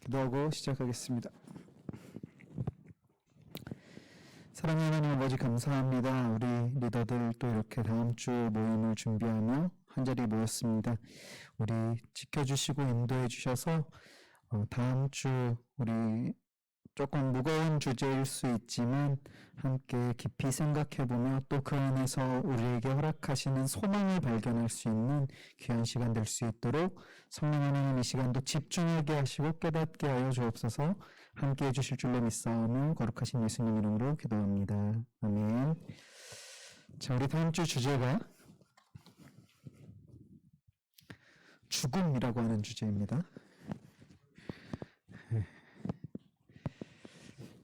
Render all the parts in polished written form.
기도하고 시작하겠습니다. 사랑하는 하나님 아버지 감사합니다. 우리 리더들 또 이렇게 다음 주 모임을 준비하며 한자리에 모였습니다. 우리 지켜주시고 인도해 주셔서 다음 주 우리 조금 무거운 주제일 수 있지만 함께 깊이 생각해보며 또 그 안에서 우리에게 허락하시는 소망을 발견할 수 있는 귀한 시간 될 수 있도록 성령 하나님 이 시간도 집중하게 하시고 깨닫게 하여 주옵소서. 함께 해주실 줄로 믿사오며 거룩하신 예수님 이름으로 기도합니다. 아멘. 자, 우리 다음 주 주제가 죽음이라고 하는 주제입니다.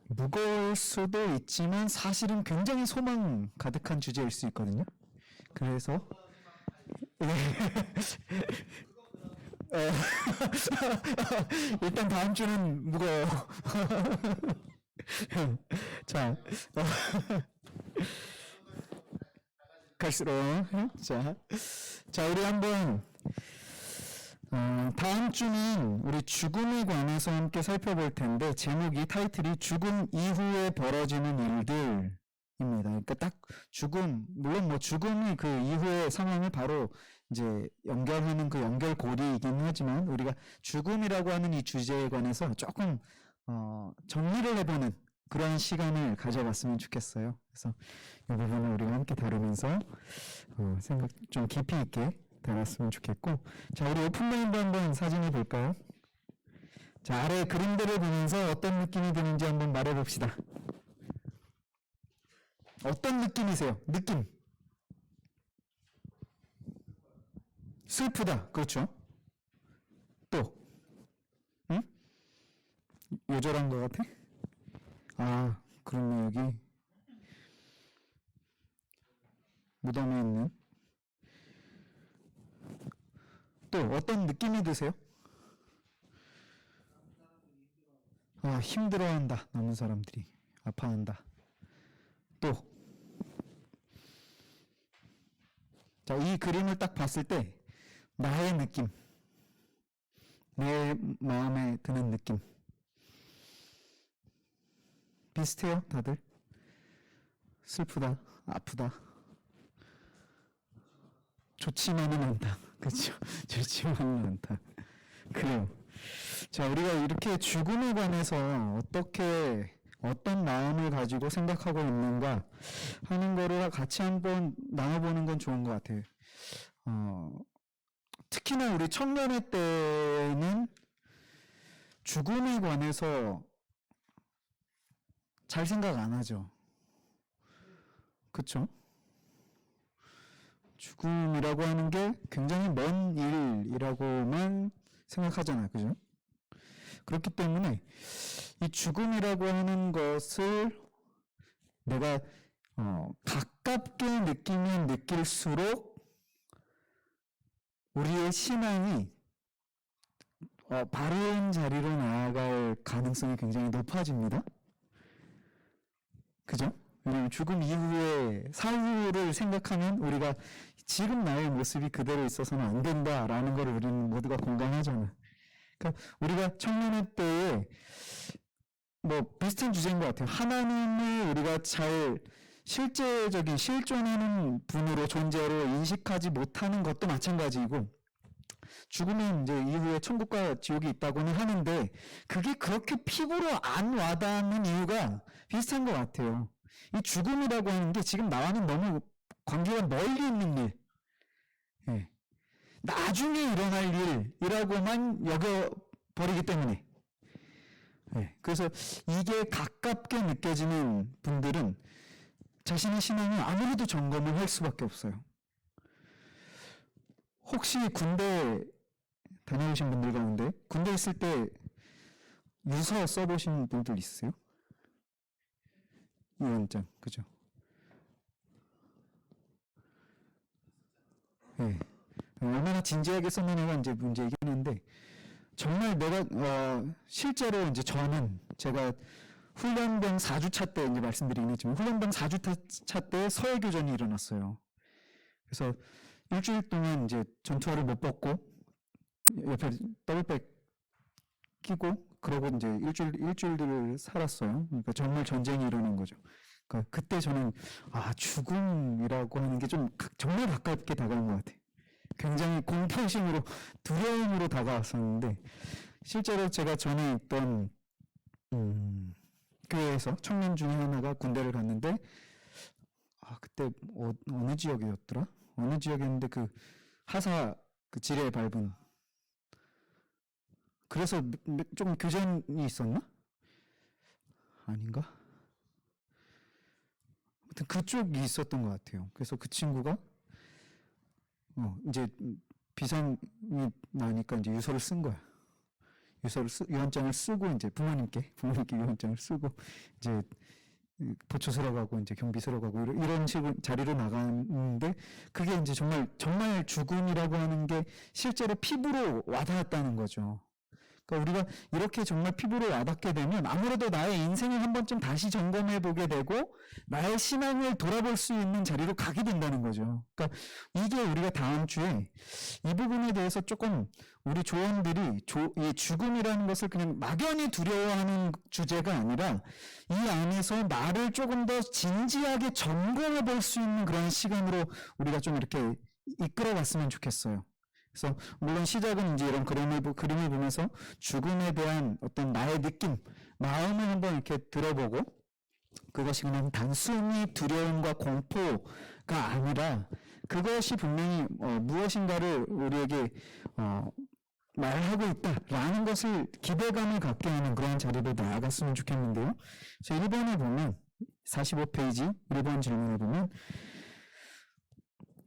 무거울 수도 있지만 사실은 굉장히 소망 가득한 주제일 수 있거든요. 그래서 일단 다음 주는 무거워. 자, 갈수록 자 우리 한번 다음 주는 우리 죽음에 관해서 함께 살펴볼 텐데 제목이 타이틀이 죽음 이후에 벌어지는 일들입니다. 그러니까 딱 죽음, 물론 뭐 죽음이 그 이후의 상황을 바로 이제 연결하는 그 연결고리이긴 하지만 우리가 죽음이라고 하는 이 주제에 관해서 조금 정리를 해보는 그런 시간을 가져봤으면 좋겠어요. 그래서 이 부분을 우리가 함께 다루면서 생각 좀 깊이 있게 다뤘으면 좋겠고, 자 우리 오픈마인드 한번 사진을 볼까요? 자 아래 그림들을 보면서 어떤 느낌이 드는지 한번 말해봅시다. 어떤 느낌이세요? 느낌. 슬프다. 그렇죠? 또 응? 요절한 것 같아? 아 그러면 여기 무덤에 있는 또 어떤 느낌이 드세요? 아 힘들어한다. 남은 사람들이 아파한다. 또 자, 이 그림을 딱 봤을 때 나의 느낌, 내 마음에 드는 느낌 비슷해요, 다들? 슬프다, 아프다, 좋지만은 않다, 그렇죠? 좋지만은 않다. 그래요. 자, 우리가 이렇게 죽음에 관해서 어떤 마음을 가지고 생각하고 있는가 하는 거를 같이 한번 나눠보는 건 좋은 것 같아요. 특히나 우리 청년의 때는 죽음에 관해서 잘 생각 안 하죠. 그쵸? 죽음이라고 하는 게 굉장히 먼 일이라고만 생각하잖아요. 그죠? 그렇기 때문에 이 죽음이라고 하는 것을 내가 가깝게 느끼면 느낄수록 우리의 신앙이 바른 자리로 나아갈 가능성이 굉장히 높아집니다. 그죠? 왜냐하면 죽음 이후의 사후를 생각하면 우리가 지금 나의 모습이 그대로 있어서는 안 된다라는 걸 우리는 모두가 공감하잖아요. 그러니까 우리가 청년의 때에 뭐 비슷한 주제인 것 같아요. 하나님을 우리가 잘 실제적인 실존하는 분으로 존재로 인식하지 못하는 것도 마찬가지이고, 죽으면 이제 이후에 천국과 지옥이 있다고는 하는데 그게 그렇게 피부로 안 와닿는 이유가 비슷한 것 같아요. 이 죽음이라고 하는 게 지금 나와는 너무 관계가 멀리 있는 일, 예. 나중에 일어날 일이라고만 여겨버리기 때문에, 예. 그래서 이게 가깝게 느껴지는 분들은 자신의 신앙을 아무래도 점검을 할 수밖에 없어요. 혹시 군대 다녀오신 분들 가운데 군대 있을 때 유서 써보신 분들 있으세요? 유언장, 그죠? 네. 얼마나 진지하게 썼느냐가 이제 문제이긴 한데, 정말 내가 실제로 이제 저는 제가 훈련병 4주차 때 이제 말씀드리긴 했지만 훈련병 4주차 때 서해교전이 일어났어요. 그래서 일주일 동안 이제 전투화를 못 벗고 옆에 더블백 끼고 그러고 이제 일주일을 살았어요. 그러니까 정말 전쟁이 일어난 거죠. 그러니까 그때 저는 죽음이라고 하는 게 좀 정말 가깝게 다가온 것 같아요. 굉장히 공포심으로 두려움으로 다가왔었는데 실제로 제가 전에 있던 교회에서 청년 중에 하나가 군대를 갔는데 그때 어느 지역이었더라? 어느 지역이었는데 그 하사 그 지뢰 밟은 그래서 좀 교전이 있었나? 아닌가? 아무튼 그쪽이 있었던 것 같아요. 그래서 그 친구가 이제 비상이 나니까 이제 유서를 쓴 거야. 유언장을 쓰고 이제 부모님께 유언장을 쓰고 이제 보초 서러 가고 이제 경비 서러 가고 이런 식으로 자리로 나가는데 그게 이제 정말 죽음이라고 하는 게 실제로 피부로 와닿았다는 거죠. 그러니까 우리가 이렇게 정말 피부로 와닿게 되면 아무래도 나의 인생을 한 번쯤 다시 점검해 보게 되고 나의 신앙을 돌아볼 수 있는 자리로 가게 된다는 거죠. 그러니까 이게 우리가 다음 주에 이 부분에 대해서 조금 우리 조원들이 이 죽음이라는 것을 그냥 막연히 두려워하는 주제가 아니라 이 안에서 나를 조금 더 진지하게 점검해 볼 수 있는 그런 시간으로 우리가 좀 이렇게 이끌어 갔으면 좋겠어요. 그래서 물론 시작은 이제 이런 그림을 보면서 죽음에 대한 어떤 나의 느낌, 마음을 한번 이렇게 들어보고 그것이 그냥 단순히 두려움과 공포가 아니라 그것이 분명히 무엇인가를 우리에게 말하고 있다라는 것을 기대감을 갖게 하는 그런 자리로 나아갔으면 좋겠는데요. 그래서 1번에 보면 45페이지 1번 질문에 보면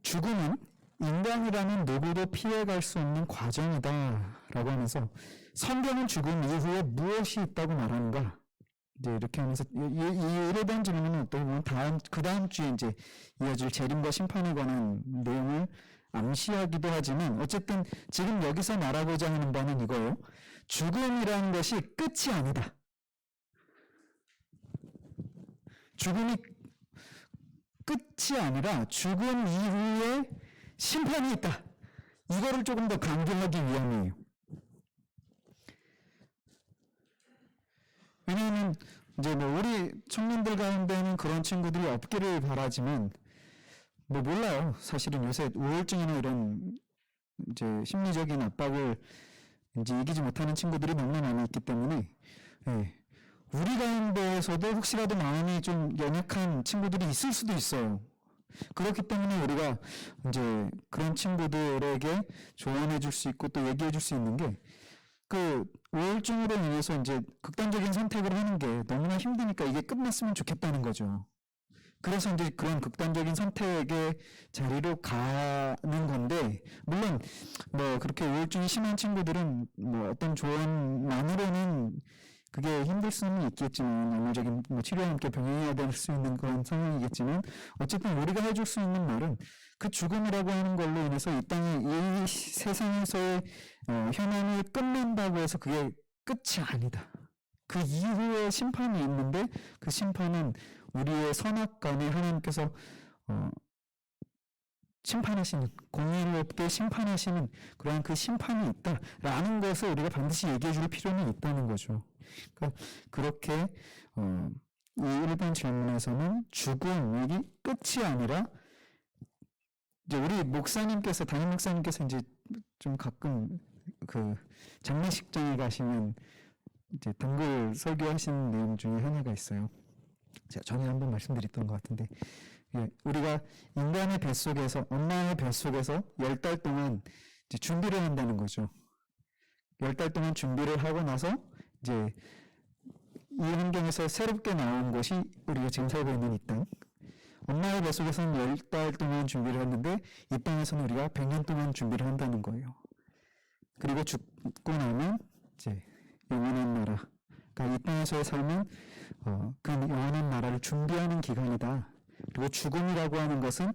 죽음은 인간이라면 누구도 피해갈 수 없는 과정이다 라고 하면서 성경은 죽음 이후에 무엇이 있다고 말하는가 이제 이렇게 하면서 이 1번 질문은 어떻게 보면 그 다음 주에 이제 이어질 재림과 심판에 관한 내용을 암시하기도 하지만 어쨌든 지금 여기서 말하고자 하는 바는 이거예요. 죽음이라는 것이 끝이 아니다. 죽음이 끝이 아니라 죽음 이후에 심판이 있다. 이거를 조금 더 강조하기 위함이에요. 왜냐하면 이제 우리 청년들 가운데는 그런 친구들이 없기를 바라지만 몰라요. 사실은 요새 우울증이나 이런 이제 심리적인 압박을 이제 이기지 못하는 친구들이 너무 많이 있기 때문에 우리 가운데에서도 혹시라도 마음이 좀 연약한 친구들이 있을 수도 있어요. 그렇기 때문에 우리가 이제 그런 친구들에게 조언해 줄 수 있고 또 얘기해 줄 수 있는 게 그 우울증으로 인해서 이제 극단적인 선택을 하는 게 너무나 힘드니까 이게 끝났으면 좋겠다는 거죠. 그래서 이제 그런 극단적인 선택의 자리로 가는 건데, 물론 그렇게 우울증이 심한 친구들은 어떤 조언만으로는 그게 힘들 수는 있겠지만, 약물적인 치료와 함께 병행해야 될 수 있는 그런 상황이겠지만, 어쨌든 우리가 해줄 수 있는 말은 그 죽음이라고 하는 걸로 인해서 이 세상에서의 현안을 끝낸다고 해서 그게 끝이 아니다. 그 이후에 심판이 있는데 그 심판은 우리의 선악간에 하나님께서 심판하시는, 공의롭게 심판하시는 그러한 그 심판이 있다라는 것을 우리가 반드시 얘기해 줄 필요는 있다는 거죠. 그러니까 그렇게 이 1번 질문에서는 죽음이 끝이 아니라 이제 우리 목사님께서, 담임 목사님께서 이제 좀 가끔 그 장례식장에 가시면 이제 단골 설교하시는 내용 중에 하나가 있어요. 제가 전에 한번 말씀드렸던 것 같은데, 우리가 인간의 뱃속에서, 엄마의 뱃속에서 10달 동안 이제 준비를 한다는 거죠. 10달 동안 준비를 하고 나서 이제 이 환경에서 새롭게 나온 것이 우리가 지금 살고 있는 이 땅. 엄마의 뱃속에서는 10달 동안 준비를 했는데 이 땅에서는 우리가 100년 동안 준비를 한다는 거예요. 그리고 죽고 나면 이제 영원한 나라, 그러니까 이 땅에서의 삶은 그 영원한 나라를 준비하는 기간이다. 그리고 죽음이라고 하는 것은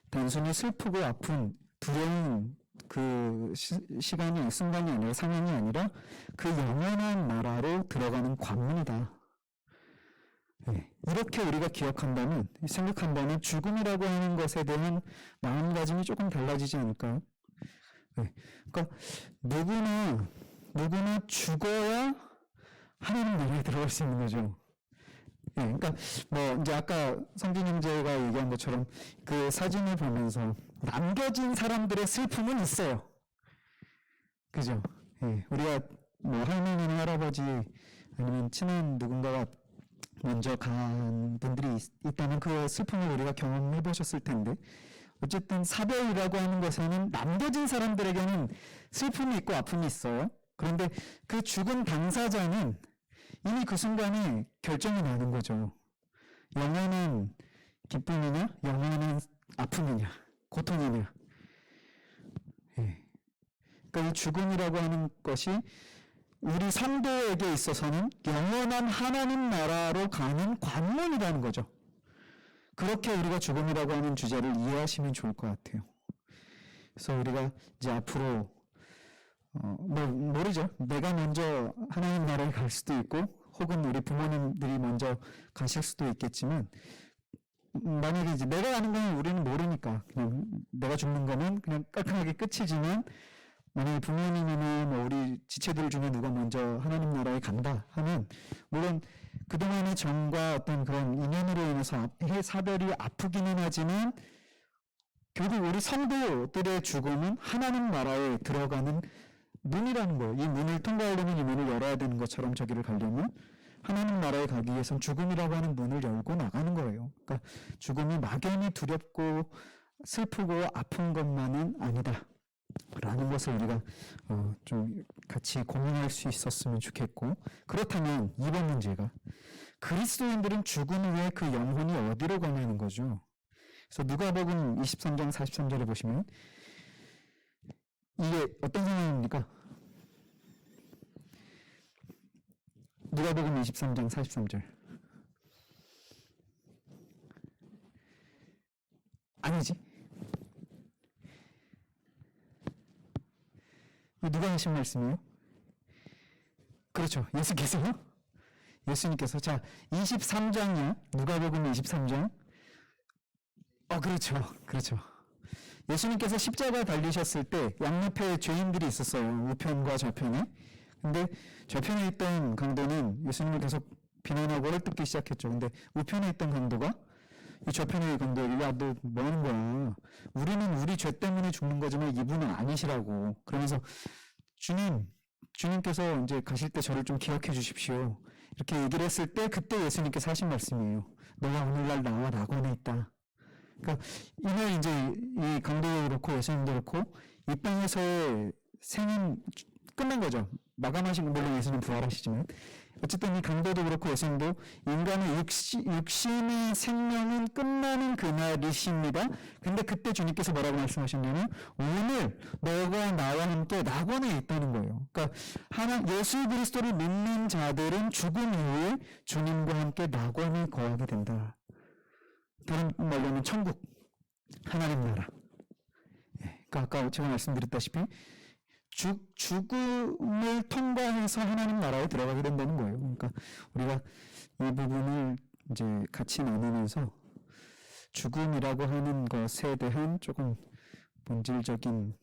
단순히 슬프고 아픈 두려운 그 시간이, 순간이 아니라, 상황이 아니라 그 영원한 나라로 들어가는 관문이다. 이렇게 우리가 기억한다면, 생각한다면 죽음이라고 하는 것에 대한 마음가짐이 조금 달라지지 않을까요? 그러니까 누구나 죽어야 하나님 나라에 들어갈 수 있는 거죠. 예, 그러니까 뭐 이제 아까 성진 형제가 얘기한 것처럼 그 사진을 보면서 남겨진 사람들의 슬픔은 있어요. 그죠? 예, 우리가 뭐 할머니나 할아버지 아니면 친한 누군가가 먼저 간 분들이 있다면 그 슬픔을 우리가 경험해 보셨을 텐데 어쨌든 사별이라고 하는 것에는 남겨진 사람들에게는 슬픔이 있고 아픔이 있어요. 그런데 그 죽은 당사자는 이미 그 순간에 결정이 나는 거죠. 영원한 기쁨이냐, 영원한 아픔이냐, 고통이냐. 예. 그러니까 이 죽음이라고 하는 것이 우리 성도에게 있어서는 영원한 하나님 나라로 가는 관문이라는 거죠. 그렇게 우리가 죽음이라고 하는 주제를 이해하시면 좋을 것 같아요. 그래서 우리가 이제 앞으로 뭐 모르죠. 내가 먼저 하나님 나라에 갈 수도 있고 혹은 우리 부모님들이 먼저 가실 수도 있겠지만 만약에 이제 내가 가는 건 우리는 모르니까 그냥 내가 죽는 거는 그냥 깔끔하게 끝이지만 만약에 부모님이나 뭐 우리 지체들 중에 누가 먼저 하나님 나라에 간다 하면 물론 그동안의 정과 어떤 그런 인연으로 인해서 사별이 아프기는 하지만 결국 우리 성도들의 죽음은 하나님 나라에 들어가는 문이라는 거예요. 이 문을 통과하려면 이 문을 열어야 되는 것처럼 저기를 가려면 하나님 나라에 가기 위해선 죽음이라고 하는 문을 열고 나가는 거예요. 그러니까 죽음이 막연히 두렵고 슬프고 아픈 것만은 아니다. 라는 것을 우리가 좀 같이 공유할 수 있었으면 좋겠고 그렇다면 이번 문제가 그리스도인들은 죽은 후에 그 영혼이 어디로 가냐는 거죠. 그래서 누가복음 23장 43절에 보시면 이게 어떤 상황입니까? 누가복음 23장 43절 아니지? 누가 하신 말씀이에요? 그렇죠. 예수님께서 자 23장이요. 누가복음 23장 그렇죠. 예수님께서 십자가 달리셨을 때 양옆에 죄인들이 있었어요. 우편과 좌편에. 근데 좌편에 있던 강도는 예수님을 계속 비난하고 헐뜯기 시작했죠. 근데 우편에 있던 강도가 이 좌편의 강도에게 야, 너 뭐 하는 거야? 우리는 우리 죄 때문에 죽는 거지만 이분은 아니시라고. 그러면서 주님께서 이제 가실 때 저를 좀 기억해 주십시오. 이렇게 얘기를 했을 때 그때 예수님께서 하신 말씀이에요. 너가 오늘날 나와 낙원에 있다. 그러니까 이날 이제 이 강도도 그렇고 예수님도 그렇고 이 땅에서의 생은 끝난 거죠. 마감하신 물론 예수님 부활하시지만 어쨌든 이 강도도 그렇고 예수님도 인간의 육신의 생명은 끝나는 그날이십니다. 근데 그때 주님께서 뭐라고 말씀하셨냐면 오늘 너가 나와 함께 낙원에 있다는 거예요. 그러니까 예수 그리스도를 믿는 자들은 죽음 이후에 주님과 함께 낙원에 거하게 된다. 다른 말로 하면 천국, 하나님 나라. 그러니까 아까 제가 말씀드렸다시피 죽음을 통과해서 하나님 나라에 들어가게 된다는 거예요. 그러니까 우리가 이 부분을 이제 같이 나누면서 죽음이라고 하는 것에 대한 조금 본질적인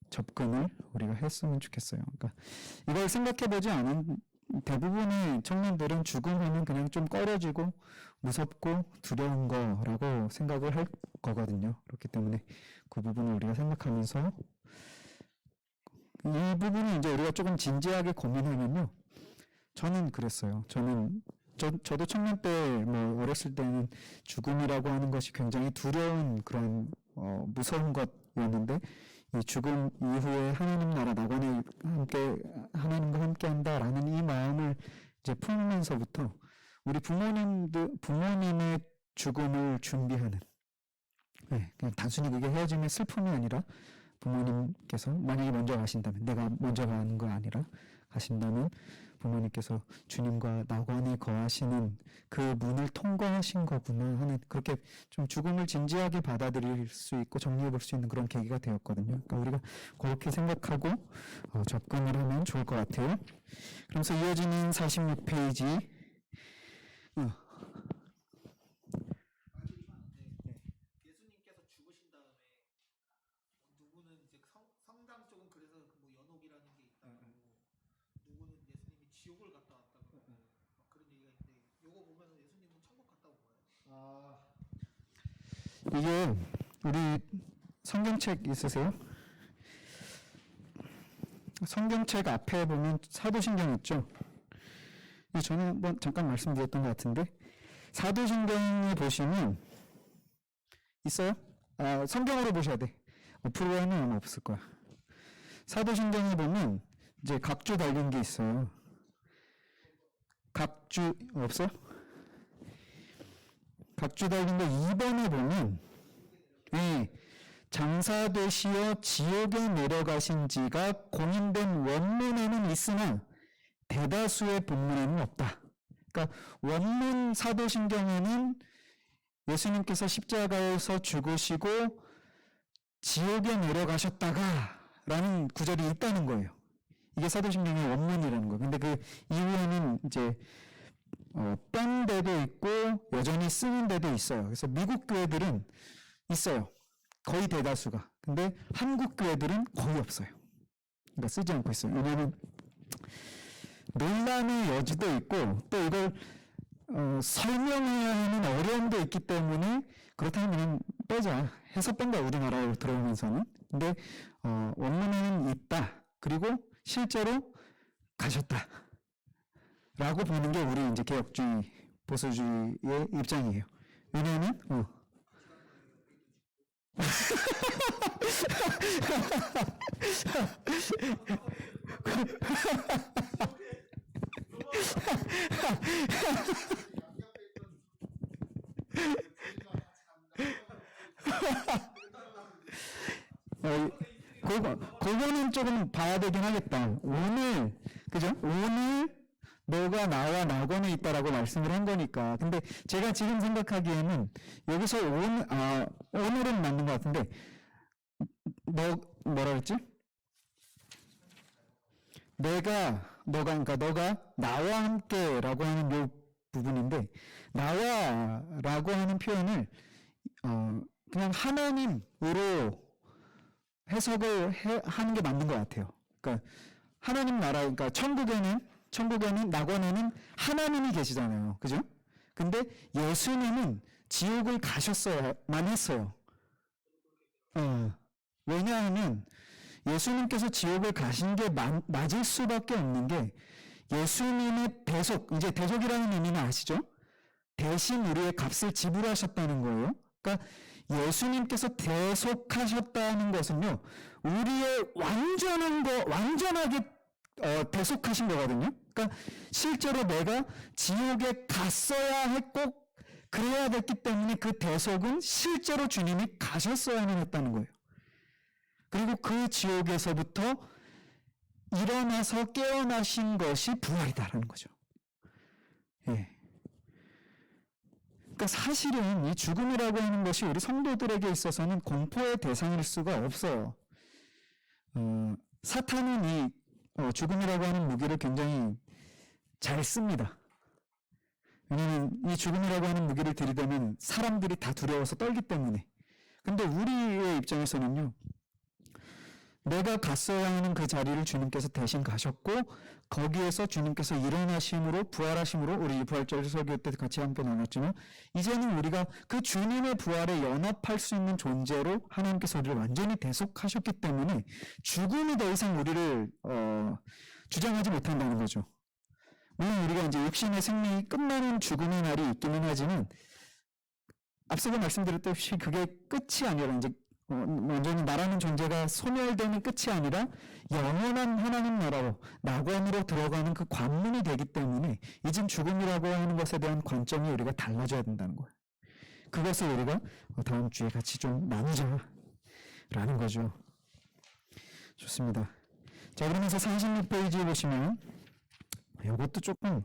접근을 우리가 했으면 좋겠어요. 그러니까 이걸 생각해보지 않은 대부분의 청년들은 죽음하면 그냥 좀 꺼려지고 무섭고 두려운 거라고 생각을 할 거거든요. 그렇기 때문에 그 부분을 우리가 생각하면서 이 부분을 이제 우리가 조금 진지하게 고민하면요. 저는 그랬어요. 저도 청년 때, 뭐, 어렸을 때는 죽음이라고 하는 것이 굉장히 두려운 그런, 무서운 것이었는데, 이 죽음 이후에 하나님 나라 낙원에 하나님과 함께 한다라는 이 마음을 이제 품으면서부터 우리 부모님의 죽음을 준비하는, 네, 그냥 단순히 그게 헤어짐의 슬픔이 아니라 부모님께서 만약에 먼저 가신다면 내가 먼저 가는 거 아니라 가신다면 부모님께서 주님과 낙원에 거하시는 그 문을 통과하신 거구나 하는 그렇게 좀 죽음을 진지하게 받아들일 수 있고 정리해 볼 수 있는 그런 계기가 되었거든요. 그러니까 우리가 그렇게 생각하고 접근을 하면 좋을 것 같아요. 그러면서 이어지는 46페이지 예수님께서 죽으신 다음에 누구는 이제 성당 쪽은 그래서 뭐 연옥이라는 게 있다고 누구는 예수님이 지옥을 갔다 왔다고 요거 보면 예수님은 천국 갔다 온 거예요? 이게 우리 성경책 있으세요? 성경책 앞에 보면 사도신경 있죠? 이거 전에 한번 잠깐 말씀드렸던 것 같은데 사도신경에 보시면 있어요? 성경으로 보셔야 돼. 오프로에는 아마 없을 거야. 사도신경에 보면 이제 각주 달린 게 있어요. 각주 없어요? 각주 달린 거 2번에 보면 장사되시어 지옥에 내려가신 지가 공인된 원문에는 있으나 대다수의 본문에는 없다. 그러니까 원문 사도신경에는 예수님께서 십자가에서 죽으시고 지옥에 내려가셨다가 라는 구절이 있다는 거예요. 이게 사도신경의 원문이라는 거예요. 근데 그 이후에는 이제 뺀 데도 있고 여전히 쓰는 데도 있어요. 그래서 미국 교회들은 있어요. 거의 대다수가. 근데 한국 교회들은 거의 없어요. 그러니까 쓰지 않고 있어요. 왜냐하면 논란의 여지도 있고 또 이걸 설명해야 하는 어려움도 있기 때문에 그렇다면 그냥 빼자 해서 뺀 거야. 우리나라로 들어오면서는. 근데 원문에는 있다. 그리고 실제로 가셨다. 라고 보는 게 우리 이제 개혁주의, 보수주의의 입장이에요. 왜냐하면 그거는 조금 봐야 되긴 하겠다. 오늘, 그죠? 오늘 너가 나와 낙원에 있다라고 말씀을 한 거니까. 근데 제가 지금 생각하기에는 여기서 오늘은 맞는 것 같은데, 뭐라 그랬지? 너가 나와 함께라고 하는 요 부분인데, 나와라고 하는 표현을, 그냥 하나님으로 해석을 하는 게 맞는 것 같아요. 그러니까 하나님 나라, 그러니까 천국에는 낙원에는 하나님이 계시잖아요, 그죠? 근데 예수님은 지옥을 가셨어야만 했어요. 왜냐하면 예수님께서 지옥을 가신 게 맞을 수밖에 없는 게 예수님의 대속, 이제 대속이라는 의미는 아시죠? 대신 우리의 값을 지불하셨다는 거예요. 그러니까 예수님께서 대속하셨다는 것은요, 우리의 완전하게 대속하신 거거든요. 그러니까 실제로 내가 지옥에 갔어야 했고 그래야 됐기 때문에 그 대속은 실제로 주님이 가셨어야만 했다는 거예요. 그리고 그 지옥에서부터 일어나서 깨어나신 것이 부활이다라는 거죠. 예. 그러니까 사실은 이 죽음이라고 하는 것이 우리 성도들에게 있어서는 공포의 대상일 수가 없어요. 사탄은 이 죽음이라고 하는 무기를 굉장히 잘 씁니다. 왜냐하면 이 죽음이라고 하는 무기를 들이대면 사람들이 다 두려워서 떨기 때문에. 근데 우리의 입장에서는요, 내가 갔어야 하는 그 자리를 주님께서 대신 가셨고 거기에서 주님께서 일어나심으로 부활하심으로 우리 부활절 설교 때 같이 함께 나눴지만 이제는 우리가 그 주님의 부활에 연합할 수 있는 존재로 하나님께서 우리를 완전히 대속하셨기 때문에 죽음이 더 이상 우리를 주장하지 못한다는 거죠. 물론 우리가 이제 육신의 생명이 끝나는 죽음의 날이 있기는 하지만 앞서도 말씀드렸듯이 그게 끝이 아니라 이제 완전히 나라는 존재가 소멸되는 끝이 아니라 영원한 하나님 나라로 낙원으로 들어가는 그 관문이 되기 때문에 이젠 죽음이라고 하는 것에 대한 관점이 우리가 달라져야 된다는 거예요. 그것을 우리가 다음 주에 같이 좀 나누자라는 거죠. 좋습니다. 자, 그러면서 46페이지 보시면 요것도 조금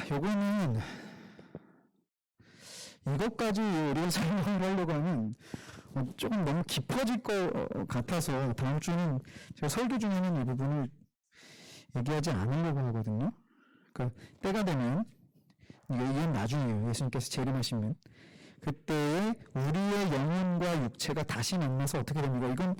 요거는 이것까지 우리가 설명을 하려고 하면 조금 너무 깊어질 것 같아서 다음 주는 제가 설교 중에는 이 부분을 얘기하지 않으려고 하거든요. 그러니까 때가 되면 이건 나중이에요. 예수님께서 재림하시면 그때에 우리의 영혼과 육체가 다시 만나서 어떻게 됩니까? 이건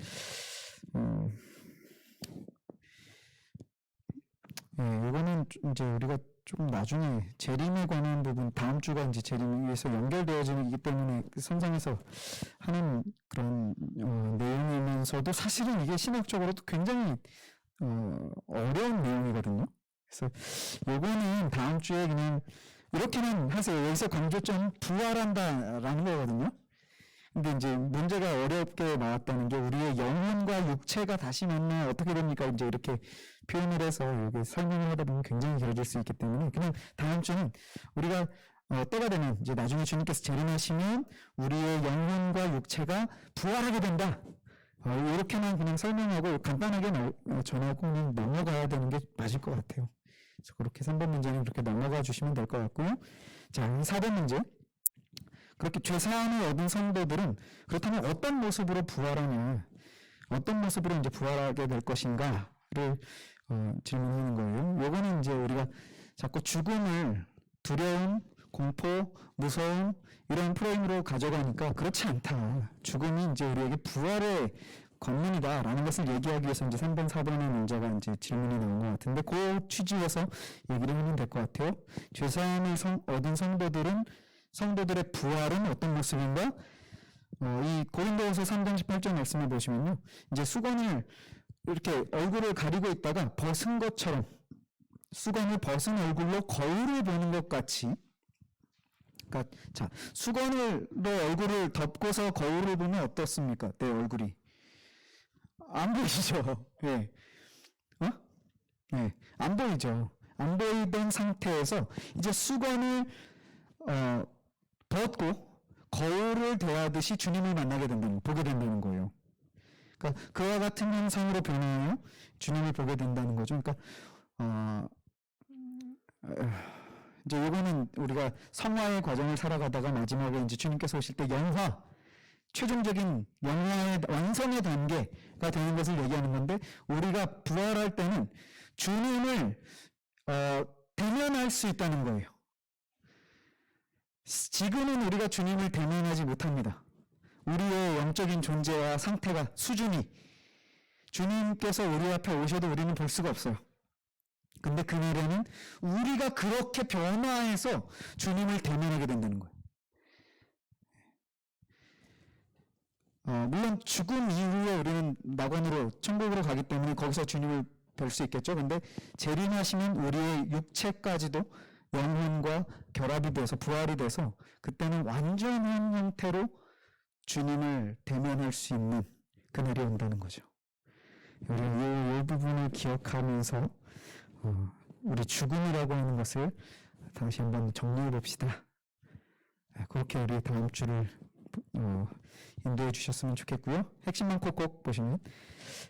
이거는 이제 우리가 좀 나중에 재림에 관한 부분, 다음 주가 이제 재림에서 연결되어지기 때문에 그 성경에서 하는 그런 내용이면서도 사실은 이게 신학적으로도 굉장히 어려운 내용이거든요. 그래서 요거는 다음 주에 그냥 이렇게만 하세요. 여기서 강조점 부활한다라는 거거든요. 근데 이제 문제가 어렵게 나왔다는 게 우리의 영혼과 육체가 다시 만나 어떻게 됩니까? 이제 이렇게 표현을 해서 이게 설명을 하다 보면 굉장히 길어질 수 있기 때문에 그냥 다음 주는 우리가 때가 되면 이제 나중에 주님께서 재림하시면 우리의 영혼과 육체가 부활하게 된다. 이렇게만 그냥 설명하고 간단하게 전하고 그냥 넘어가야 되는 게 맞을 것 같아요. 그래서 그렇게 3번 문제는 그렇게 넘어가 주시면 될 것 같고요. 자, 4번 문제. 그렇게 죄사함을 얻은 성도들은 그렇다면 어떤 모습으로 부활하냐, 어떤 모습으로 이제 부활하게 될 것인가를 질문하는 거예요. 요거는 이제 우리가 자꾸 죽음을 두려움, 공포, 무서움 이런 프레임으로 가져가니까 그렇지 않다. 죽음이 이제 우리에게 부활의 관문이다라는 것을 얘기하기 위해서 이제 3번, 4번의 문제가 이제 질문이 나온 것 같은데 그 취지에서 얘기를 하면 될 것 같아요. 죄사함을 얻은 성도들의 부활은 어떤 모습인가? 이 고린도후서 3장 18절 말씀을 보시면요. 이제 수건을 이렇게 얼굴을 가리고 있다가 벗은 것처럼 수건을 벗은 얼굴로 거울을 보는 것 같이 그러니까 자, 수건으로 얼굴을 덮고서 거울을 보면 어떻습니까? 내 얼굴이 안 보이죠. 예. 예. 안 보이죠. 안 보이던 상태에서 이제 수건을 벗고 거울을 대하듯이 주님을 만나게 된다는, 보게 된다는 거예요. 그러니까 그와 같은 형상으로 변해요. 주님을 보게 된다는 거죠. 그러니까 이제 이거는 우리가 성화의 과정을 살아가다가 마지막에 이제 주님께서 오실 때 영화, 최종적인 영화의 완성의 단계가 되는 것을 얘기하는 건데 우리가 부활할 때는 주님을 대면할 수 있다는 거예요. 지금은 우리가 주님을 대면하지 못합니다. 우리의 영적인 존재와 상태가 수준이 주님께서 우리 앞에 오셔도 우리는 볼 수가 없어요. 근데 그날에는 우리가 그렇게 변화해서 주님을 대면하게 된다는 거예요. 물론 죽음 이후에 우리는 낙원으로 천국으로 가기 때문에 거기서 주님을 볼 수 있겠죠. 근데 재림하시면 우리의 육체까지도 영혼과 결합이 돼서 부활이 돼서 그때는 완전한 형태로 주님을 대면할 수 있는 그날이 온다는 거죠. 우리가 이 부분을 기억하면서 우리 죽음이라고 하는 것을 다시 한번 정리해 봅시다. 그렇게 우리 다음 주를 인도해 주셨으면 좋겠고요. 핵심만 콕콕 보시면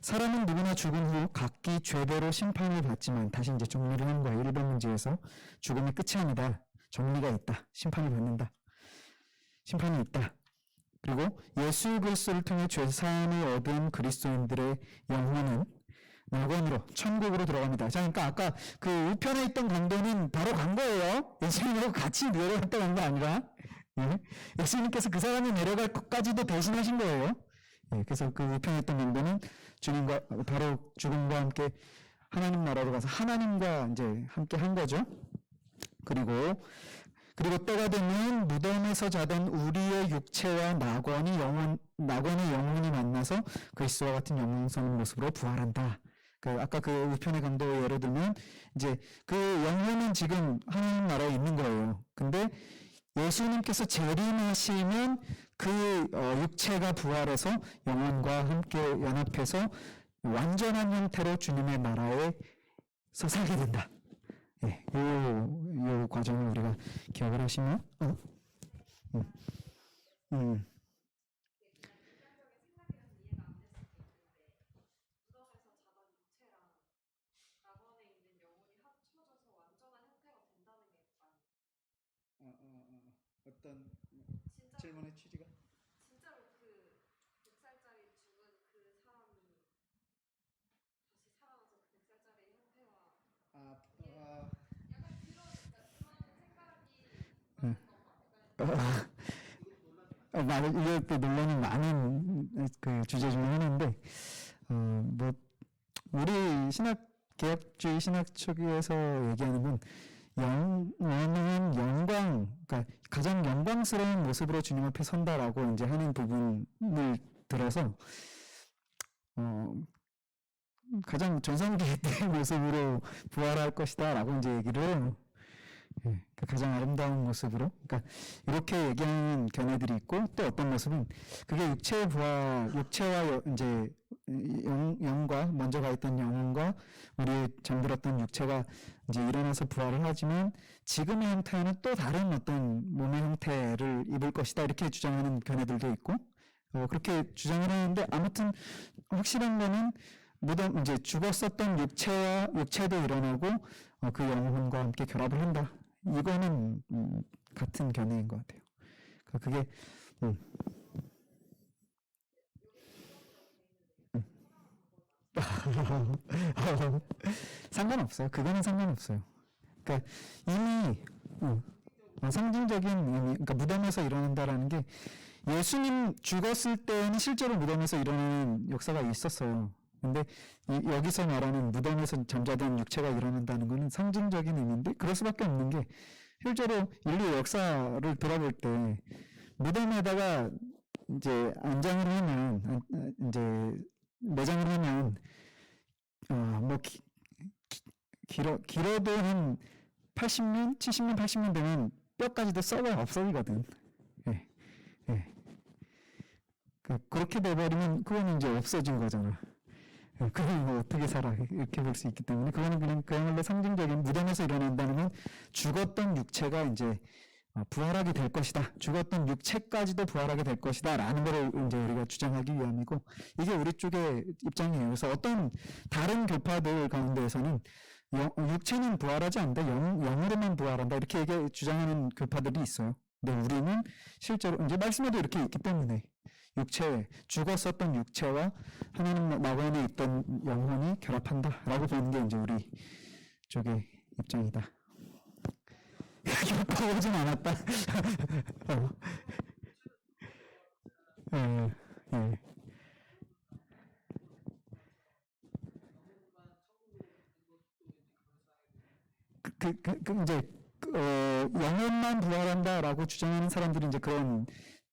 사람은 누구나 죽은 후 각기 죄대로 심판을 받지만 다시 이제 정리를 하는 거예요. 1번 문제에서 죽음이 끝이 아니다. 정리가 있다. 심판을 받는다. 심판이 있다. 그리고 예수 그리스도를 통해 죄사함을 얻은 그리스도인들의 영혼은 낙원으로 천국으로 들어갑니다. 자, 그러니까 아까 그 우편에 있던 강도는 바로 간 거예요. 예수님하고 같이 내려갔다 간 게 아니라 예수님께서 그 사람이 내려갈 것까지도 대신하신 거예요. 그래서 그 우편에 있던 강도는 주님과 바로 죽음과 함께 하나님 나라로 가서 하나님과 이제 함께 한 거죠. 그리고 때가 되면 무덤에서 자던 우리의 육체와 낙원의 영혼이 만나서 그리스도와 같은 영광스러운 모습으로 부활한다. 아까 그 우편의 강도 예를 들면 이제 그 영혼은 지금 하나님 나라에 있는 거예요. 근데 예수님께서 재림하시면 그 육체가 부활해서 영혼과 함께 연합해서 완전한 형태로 주님의 나라에서 살게 된다. 이 과정을 우리가 기억을 하시면 어떤 질문의 취지가? 진짜로 그 100살짜리 죽은 그 사람이 다시 살아나서 그 100살짜리 형태와 약간 그런 생각이 많은 건가? 이게 또 논란이 많은 그 주제 중에 하나인데 뭐 우리 개혁주의 신학 측에서 얘기하는 건 영원한 영광, 그러니까 가장 영광스러운 모습으로 주님 앞에 선다라고 이제 하는 부분을 들어서 가장 전성기의 모습으로 부활할 것이다라고 이제 얘기를 해요. 예, 그러니까 가장 아름다운 모습으로, 그러니까 이렇게 얘기하는 견해들이 있고, 또 어떤 모습은 그게 육체의 부활, 육체와 이제 영과 먼저 가 있던 영혼과 우리의 잠들었던 육체가 이제 일어나서 부활을 하지만 지금의 형태는 또 다른 어떤 몸의 형태를 입을 것이다 이렇게 주장하는 견해들도 있고, 그렇게 주장을 하는데 아무튼 확실한 거는 무덤 이제 죽었었던 육체도 일어나고 그 영혼과 함께 결합을 한다. 이거는 같은 견해인 것 같아요. 그게 상관없어요. 그거는 상관없어요. 그러니까 이미 상징적인 의미, 그러니까 무덤에서 일어난다라는 게 예수님 죽었을 때는 실제로 무덤에서 일어나는 역사가 있었어요. 근데 여기서 말하는 무덤에서 잠자던 육체가 일어난다는 것은 상징적인 의미인데 그럴 수밖에 없는 게 실제로 인류 역사를 돌아볼 때 무덤에다가 이제 안장을 하면 이제 매장을 하면 뭐 길어도 한 80년, 70년, 80년 되면 뼈까지도 썩어 없어지거든. 예, 예. 그렇게 돼버리면 그거는 이제 없어진 거잖아. 그럼 뭐 어떻게 살아 이렇게 볼 수 있기 때문에 그거는 그냥 그야말로 상징적인 무덤에서 일어난다는 건 죽었던 육체가 이제 부활하게 될 것이다. 죽었던 육체까지도 부활하게 될 것이다. 라는 걸 이제 우리가 주장하기 위함이고 이게 우리 쪽의 입장이에요. 그래서 어떤 다른 교파들 가운데에서는 육체는 부활하지 않는다. 영으로만 부활한다. 이렇게 주장하는 교파들이 있어요. 근데 우리는 실제로 이제 말씀에도 이렇게 있기 때문에 죽었었던 육체와 하나님 낙원에 있던 영혼이 결합한다라고 보는 게 이제 우리 쪽의 입장이다. 교파 오진 않았다. 예. 이제 영혼만 부활한다라고 주장하는 사람들이 이제 그런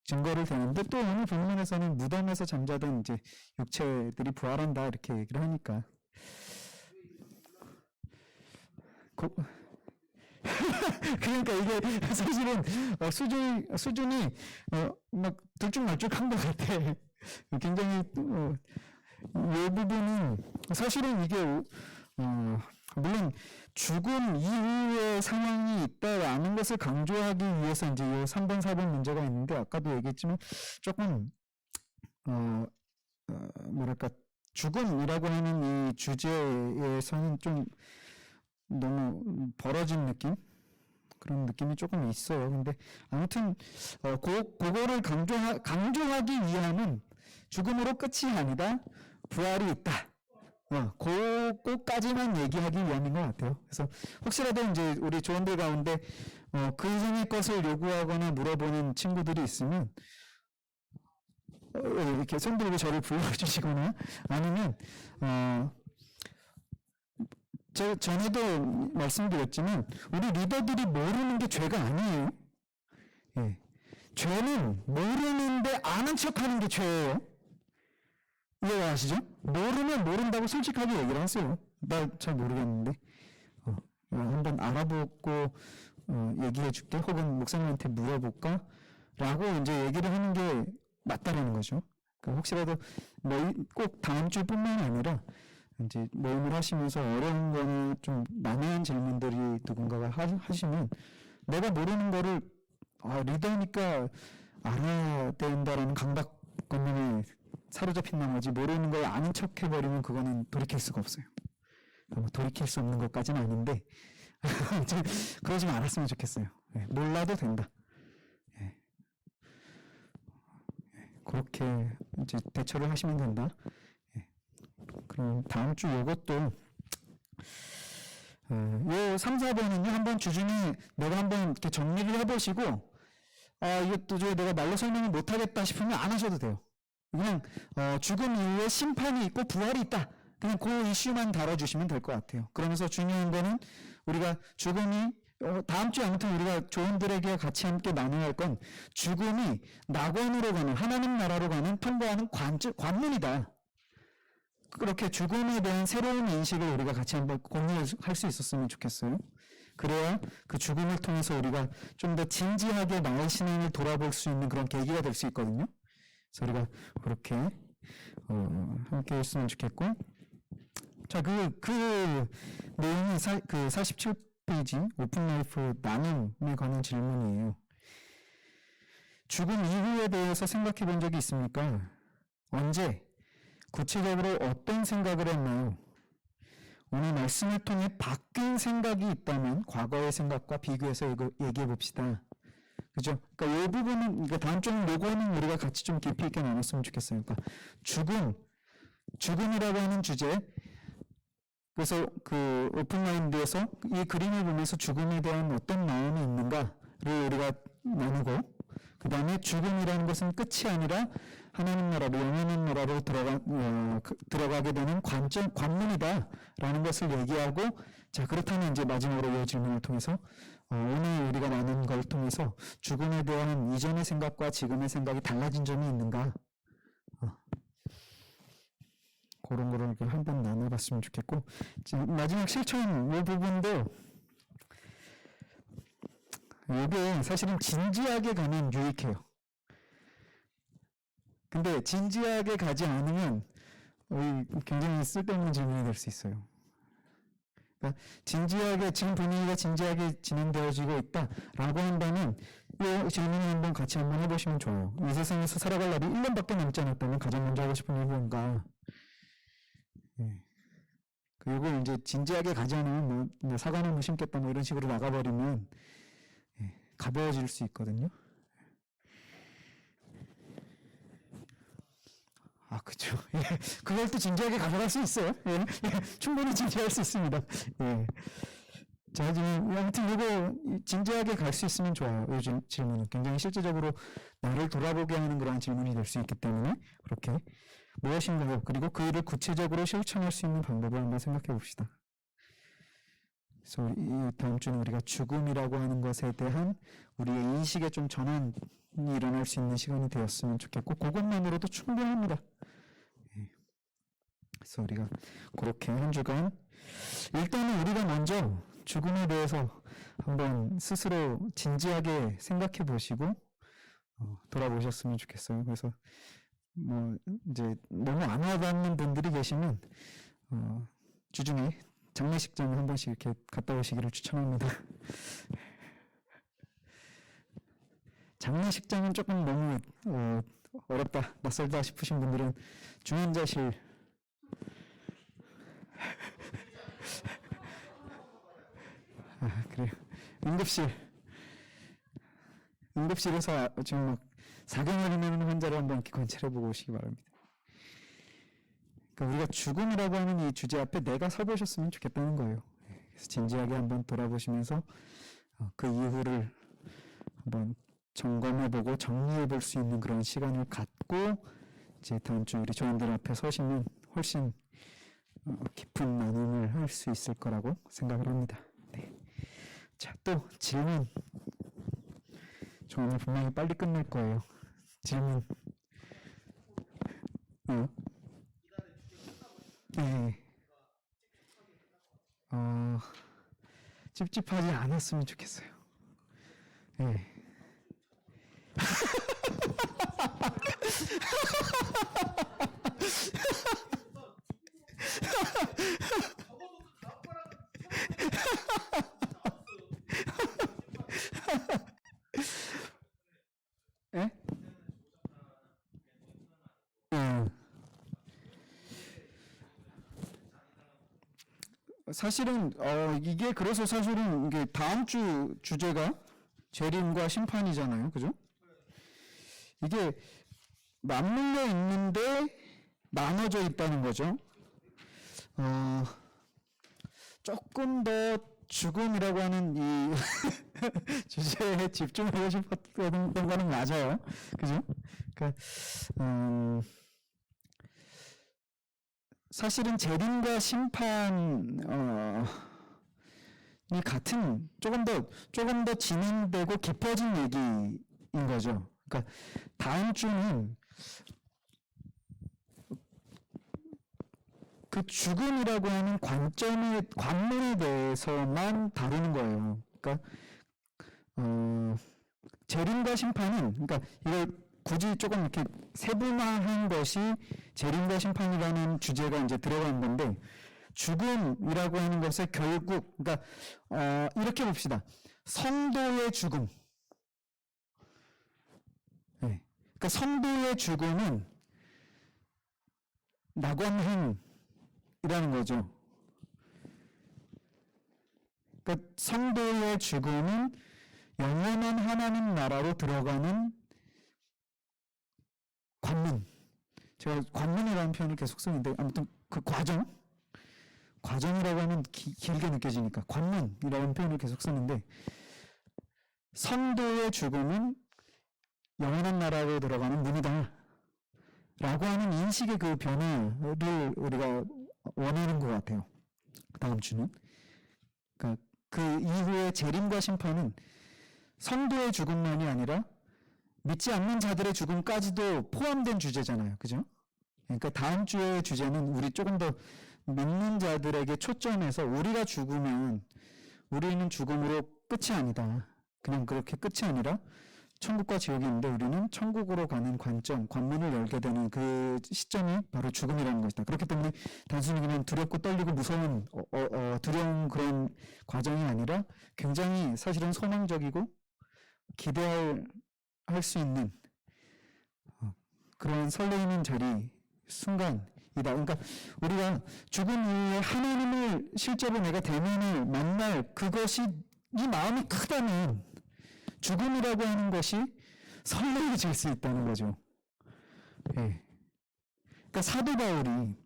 증거를 대는데 또 오늘 본문에서는 무덤에서 잠자던 이제 육체들이 부활한다 이렇게 얘기를 하니까 그러니까 이게 사실은 수준이 막 들쭉날쭉한 것 같아. 굉장히 이 부분은 사실은 이게 물론 죽음 이후의 상황이 있다라는 것을 강조하기 위해서 이제 이 3번, 4번 문제가 있는데 아까도 얘기했지만 조금 뭐랄까 죽음이라고 하는 이 주제에서는 좀 너무 벌어진 느낌? 그런 느낌이 조금 있어요. 근데 아무튼 그거를 강조하기 위함은 죽음으로 끝이 아니다. 부활이 있다. 그거까지만 얘기하기 위함인 것 같아요. 그래서 혹시라도 이제 우리 조원들 가운데 그 이상의 것을 요구하거나 물어보는 친구들이 있으면 이렇게 손 들고 저를 불러주시거나 아니면 제가 전에도 말씀드렸지만 우리 리더들이 모르는 게 죄가 아니에요. 예. 죄는 모르는데 아는 척하는 게 죄예요. 이해가시죠? 모르면 모른다고 솔직하게 얘기를 하세요. 나 잘 모르겠는데 한번 알아보고 얘기해 줄게. 혹은 목사님한테 물어볼까? 라고 이제 얘기를 하는 게 맞다라는 거죠. 그러니까 혹시라도 꼭 다음 주뿐만 아니라 이제 모임을 하시면서 어려운 거나 좀 난해한 질문들이 누군가가 하시면 내가 모르는 거를 리더니까 알아야 된다라는 강박관념에 사로잡힌 나머지 모르는 걸 아는 척 해버리면 그거는 돌이킬 수가 없어요. 돌이킬 수 없는 것까지는 아닌데 그러지 말았으면 좋겠어요. 몰라도 된다. 그렇게 이제 대처를 하시면 된다. 그럼 다음 주 요것도 요 3, 4번은요 한번 주중에 내가 한번 이렇게 정리를 해보시고 이거 도저히 내가 말로 설명을 못하겠다 싶으면 안 하셔도 돼요. 그냥 죽음 이후에 심판이 있고 부활이 있다. 그냥 그 이슈만 다뤄주시면 될 것 같아요. 그러면서 중요한 거는 우리가 죽음이 다음 주에 아무튼 우리가 조원들에게 같이 함께 나눠야 할 건 죽음이 낙원으로 가는 하나님 나라로 가는 통과하는 관문이다. 그렇게 죽음에 대한 새로운 인식을 우리가 같이 한번 공유할 수 있었으면 좋겠어요. 그래야 그 죽음을 통해서 우리가 좀 더 진지하게 나의 신앙을 돌아볼 수 있는 그런 계기가 될 수 있거든요. 그래서 우리가 그렇게 함께 했으면 좋겠고, 자, 그 내용이 그 47페이지 오픈라이프 나눔에 관한 질문이에요. 죽음 이후에 대해서 생각해 본 적이 있습니까? 언제? 구체적으로 어떤 생각을 했나요? 오늘 말씀을 통해 바뀐 생각이 있다면 과거의 생각과 비교해서 얘기해 봅시다. 그죠? 그러니까 이 부분은, 그러니까 다음 주는 요거는 우리가 같이 좀 깊이 있게 나눴으면 좋겠어요. 그러니까 죽음이라고 하는 주제. 그래서 그 오픈마인드에서 이 그림을 보면서 죽음에 대한 어떤 마음이 있는가를 우리가 나누고, 그 다음에 죽음이라는 것은 끝이 아니라 하나님 나라로, 영원한 나라로 들어가게 되는 관문이다라는 것을 얘기하고, 자, 그렇다면 이제 마지막으로 이 질문을 통해서 오늘 우리가 나눈 걸 통해서 죽음에 대한 이전의 생각과 지금의 생각이 달라진 점이 있는가? 그런 거를 이렇게 한번 나눠봤으면 좋겠고, 마지막 실천 이 부분도 이게 사실은 진지하게 가면 유익해요. 근데 진지하게 가지 않으면 굉장히 쓸데없는 질문이 될 수 있어요. 그러니까 진지하게, 지금 분위기가 진지하게 진행되어지고 있다라고 한다면 이 질문을 한번 같이 한번 해보시면 좋아요. 이 세상에서 살아갈 날이 1년밖에 남지 않았다면 가장 먼저 하고 싶은 일이 뭔가? 그리고 이제 진지하게 가지 않으면 뭐 사과나무 심겠다 뭐 이런 식으로 나가버리면 가벼워질 수 있거든요. 아, 그쵸. 예, 그걸 또 진지하게 가져갈 수 있어요. 예, 충분히 진지할 수 있습니다. 예. 자, 지금 아무튼 이거 진지하게 갈 수 있으면 좋아요. 요즘 질문은 굉장히 실제적으로 나를 돌아보게 하는 그런 질문이 될 수 있기 때문에 그렇게 무엇인가요? 그리고 그 일을 구체적으로 실천할 수 있는 방법을 한번 생각해 봅시다. 그래서 이 다음 주는 우리가 죽음이라고 하는 것에 대한 우리의 인식에 좀 전환이 일어날 수 있는 시간이 되었으면 좋겠고, 그것만으로도 충분합니다. 그래서 우리가 그렇게 한 주간 일단은 우리가 먼저 죽음에 대해서 한번 스스로 진지하게 생각해 보시고 돌아보셨으면 좋겠어요. 그래서 뭐 이제 너무 안 와닿는 분들이 계시면 주중에 장례식장 한 번씩 이렇게 갔다 오시기를 추천합니다. 장례식장은 조금 너무 어렵다, 낯설다 싶으신 분들은 중환자실 그래요. 응급실에서 지금 막 사경을 이내는 환자를 한번 이렇게 관찰해보고 오시기 바랍니다. 그러니까 우리가 죽음이라고 하는 이 주제 앞에 내가 서보셨으면 좋겠다는 거예요. 그래서 진지하게 한번 돌아보시면서 그 이후를 한번 점검해보고 정리해볼 수 있는 그런 시간을 갖고 이제 다음 주 우리 조원들 앞에 서시면 훨씬 깊은 나눔을 할 수 있을 거라고 생각을 합니다. 네. 자, 또 질문. 저 오늘 분명히 빨리 끝낼 거예요. 질문. 네. 찝찝하지 않았으면 좋겠어요. 네. 예? 사실은 이게 그래서 사실은 이게 다음 주 주제가 재림과 심판이잖아요, 그죠? 이게 맞물려 있는데 나눠져 있다는 거죠. 조금 더 죽음이라고 하는 이 주제에 집중하고 싶었던 거는 맞아요, 그죠? 그러니까 사실은 재림과 심판 같은 조금 더 진행되고 깊어진 얘기인 거죠. 그러니까 다음 주는 그 죽음이라고 하는 관문에 대해서만 다루는 거예요. 그러니까 재림과 심판은, 그러니까 이걸 굳이 조금 이렇게 세분화한 것이 재림과 심판이라는 주제가 이제 들어간 건데, 죽음이라고 하는 것을 결국, 그러니까 이렇게 봅시다. 성도의 죽음. 네. 그러니까 성도의 죽음은 낙원행이라는 거죠. 그러니까 성도의 죽음은 영원한 하나님 나라로 들어가는 관문. 제가 관문이라는 표현을 계속 쓰는데, 아무튼 그 과정이라고 하면 길게 느껴지니까 관문이라는 표현을 계속 쓰는데, 성도의 죽음은 영원한 나라로 들어가는 문이다 라고 하는 인식의 그 변화를 우리가 원하는 것 같아요. 다음 주는. 그러니까 그 이후의 재림과 심판은 성도의 죽음만이 아니라 믿지 않는 자들의 죽음까지도 포함된 주제잖아요. 그죠? 그러니까 다음 주의 주제는 우리 조금 더 믿는 자들에게 초점해서, 우리가 죽으면 우리는 죽음으로 끝이 아니다. 그냥 그렇게 끝이 아니라 천국과 지옥이 있는데 우리는 천국으로 가는 관문을 열게 되는 그 시점이 바로 죽음이라는 것이다. 그렇기 때문에 단순히 그냥 두렵고 떨리고 무서운 두려운 그런 과정이 아니라 굉장히 사실은 소망적이고 기대할 수 있는 그런 설레이는 순간이다. 그러니까 우리가 죽음 이후에 하나님을 실제로 내가 대면을 만날 그것이, 이 마음이 크다면 죽음이라고 하는 것이 설레어질 수 있다는 거죠. 예. 그러니까 사도 바울이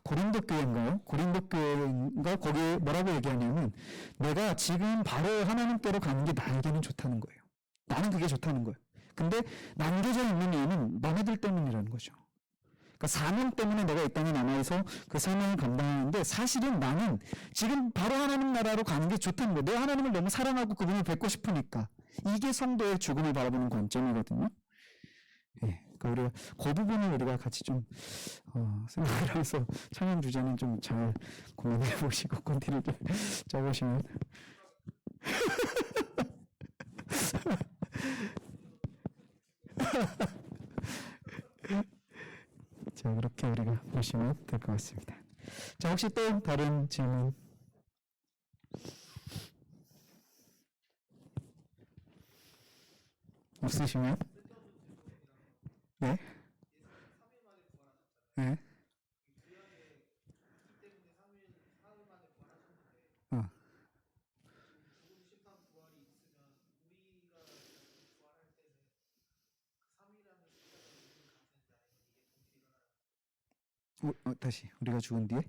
고린도 교회인가요? 고린도 교회인가? 거기에 뭐라고 얘기하냐면, 내가 지금 바로 하나님께로 가는 게 나에게는 좋다는 거예요. 나는 그게 좋다는 거예요. 근데 남겨져 있는 이유는 너네들 때문이라는 거죠. 그러니까 사명 때문에 내가 이 땅에 남아있어 그 사명을 감당하는데, 사실은 나는 지금 바로 하나님 나라로 가는 게 좋다는 거예요. 내가 하나님을 너무 사랑하고 그분을 뵙고 싶으니까. 이게 성도의 죽음을 바라보는 관점이거든요. 예, 그러니까 우리가 그 부분을 우리가 같이 좀 생각을 해서 찬양 주제는 좀 잘 고민해 보시고 콘티를 좀 짜보시면 자, 그렇게 우리가 보시면 될 것 같습니다. 자, 혹시 또 다른 질문? 없으시면? 네? 네? 어. 다시 우리가 죽은 뒤에?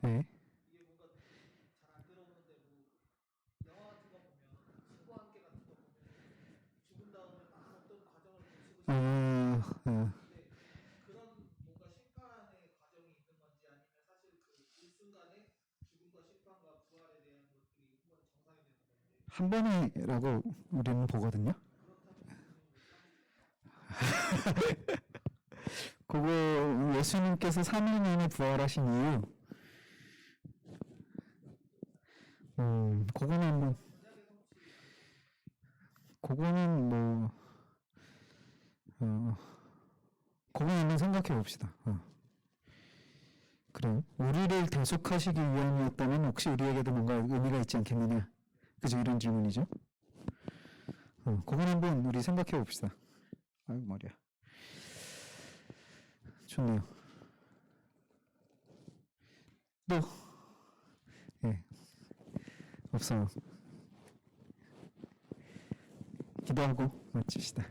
네. 한 번이라고 우리는 보거든요. 그거 예수님께서 3일 만에 부활하신 이유, 그거는 그거는 한번 생각해 봅시다. 그래요. 우리를 대속하시기 위함이었다면 혹시 우리에게도 뭔가 의미가 있지 않겠느냐? 그죠? 이런 질문이죠. 그건 한번 우리 생각해 봅시다. 아이고, 머리야. 좋네요. 또, 예, 없어요. 기도하고 마칩시다.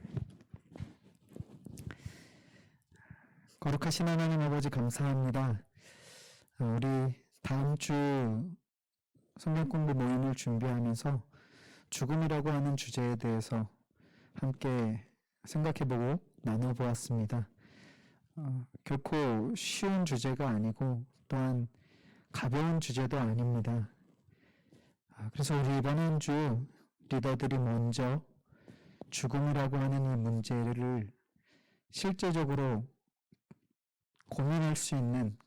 거룩하신 하나님 아버지, 감사합니다. 우리 다음 주 성경 공부 모임을 준비하면서 죽음이라고 하는 주제에 대해서 함께 생각해보고 나눠보았습니다. 결코 쉬운 주제가 아니고, 또한 가벼운 주제도 아닙니다. 그래서 우리 이번 한 주 리더들이 먼저 죽음이라고 하는 이 문제를 실제적으로 고민할 수 있는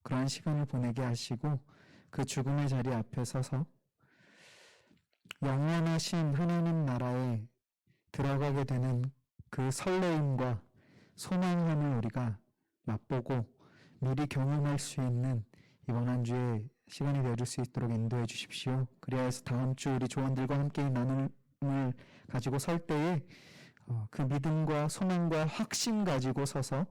그러한 시간을 보내게 하시고 그 죽음의 자리 앞에 서서 영원하신 하나님 나라에 들어가게 되는 그 설레임과 소망함을 우리가 맛보고 미리 경험할 수 있는 이번 한 주에 시간이 되어줄 수 있도록 인도해 주십시오. 그래야 해서 다음 주 우리 조원들과 함께 이 나눔을 가지고 설 때에 그 믿음과 소망과 확신 가지고 서서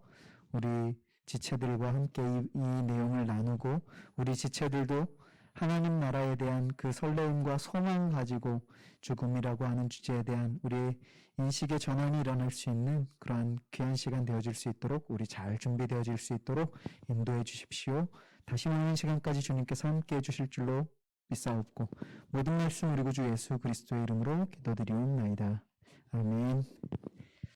우리 지체들과 함께 이 내용을 나누고 우리 지체들도 하나님 나라에 대한 그 설레임과 소망 가지고 죽음이라고 하는 주제에 대한 우리의 인식의 전환이 일어날 수 있는 그러한 귀한 시간 되어질 수 있도록 우리 잘 준비되어질 수 있도록 인도해 주십시오. 다시 오는 시간까지 주님께서 함께 해주실 줄로 믿사옵고 모든 말씀 우리 구주 예수 그리스도의 이름으로 기도드리옵나이다. 아멘.